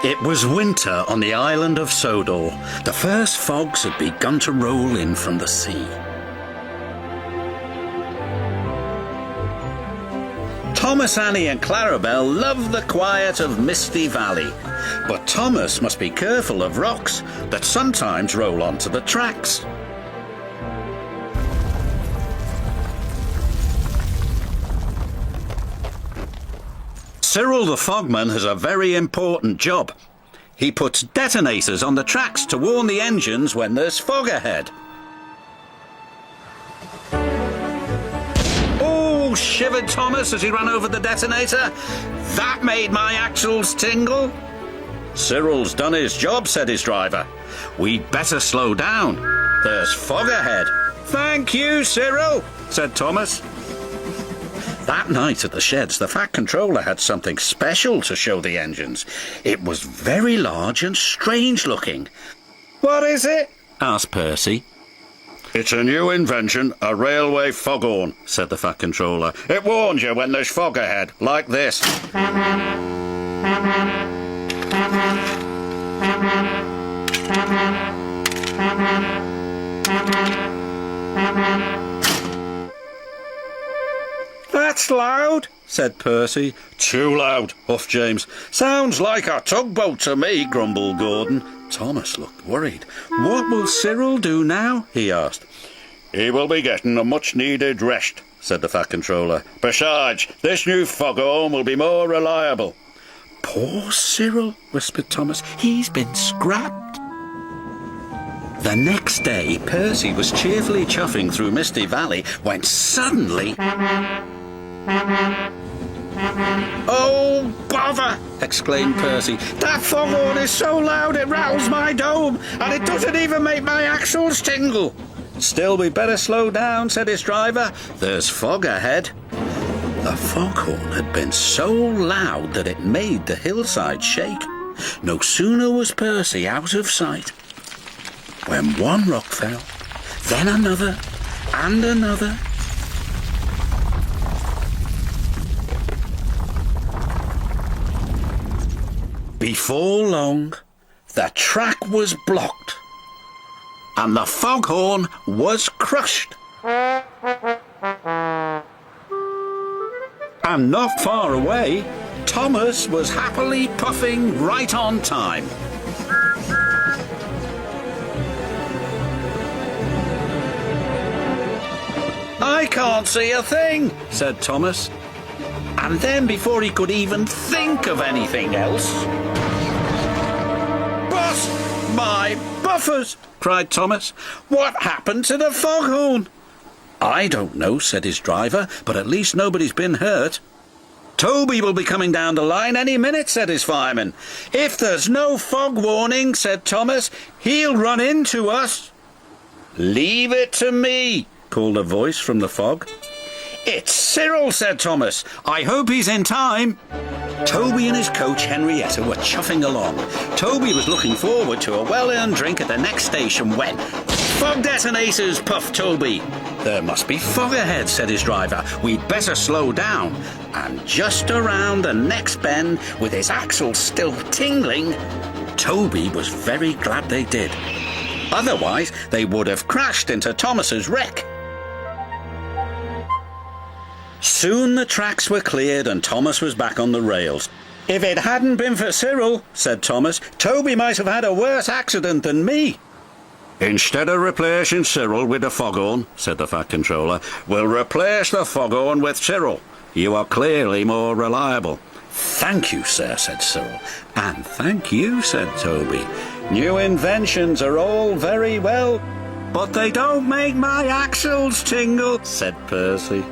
It was winter on the island of Sodor. The first fogs had begun to roll in from the sea. Thomas, Annie and Clarabelle loved the quiet of Misty Valley, but Thomas must be careful of rocks that sometimes roll onto the tracks. Cyril the Fogman has a very important job. He puts detonators on the tracks to warn the engines when there's fog ahead. Oh, shivered Thomas as he ran over the detonator. That made my axles tingle. Cyril's done his job, said his driver. We'd better slow down. There's fog ahead. Thank you, Cyril, said Thomas. That night at the sheds, the Fat Controller had something special to show the engines. It was very large and strange looking. What is it? Asked Percy. It's a new invention, a railway foghorn, said the Fat Controller. It warns you when there's fog ahead, like this. That's loud, said Percy. Too loud, huffed James. Sounds like a tugboat to me, grumbled Gordon. Thomas looked worried. What will Cyril do now? He asked. He will be getting a much-needed rest, said the Fat Controller. Besides, this new foghorn will be more reliable. Poor Cyril, whispered Thomas. He's been scrapped. The next day, Percy was cheerfully chuffing through Misty Valley when suddenly... Oh, bother! Exclaimed Percy. That foghorn is so loud it rattles my dome, and it doesn't even make my axles tingle. Still, we'd better slow down, said his driver. There's fog ahead. The foghorn had been so loud that it made the hillside shake. No sooner was Percy out of sight when one rock fell, then another, and another. Before long, the track was blocked, and the foghorn was crushed. And not far away, Thomas was happily puffing right on time. I can't see a thing, said Thomas. And then, before he could even think of anything else... Bust my buffers, cried Thomas. What happened to the foghorn? I don't know, said his driver, but at least nobody's been hurt. Toby will be coming down the line any minute, said his fireman. If there's no fog warning, said Thomas, he'll run into us. Leave it to me, called a voice from the fog. It's Cyril, said Thomas. I hope he's in time. Toby and his coach Henrietta were chuffing along. Toby was looking forward to a well-earned drink at the next station when... Fog detonators, puffed Toby. There must be fog ahead, said his driver. We'd better slow down. And just around the next bend, with his axles still tingling, Toby was very glad they did. Otherwise, they would have crashed into Thomas's wreck. Soon the tracks were cleared and Thomas was back on the rails. If it hadn't been for Cyril, said Thomas, Toby might have had a worse accident than me. Instead of replacing Cyril with the foghorn, said the Fat Controller, we'll replace the foghorn with Cyril. You are clearly more reliable. Thank you, sir, said Cyril. And thank you, said Toby. New inventions are all very well, but they don't make my axles tingle, said Percy.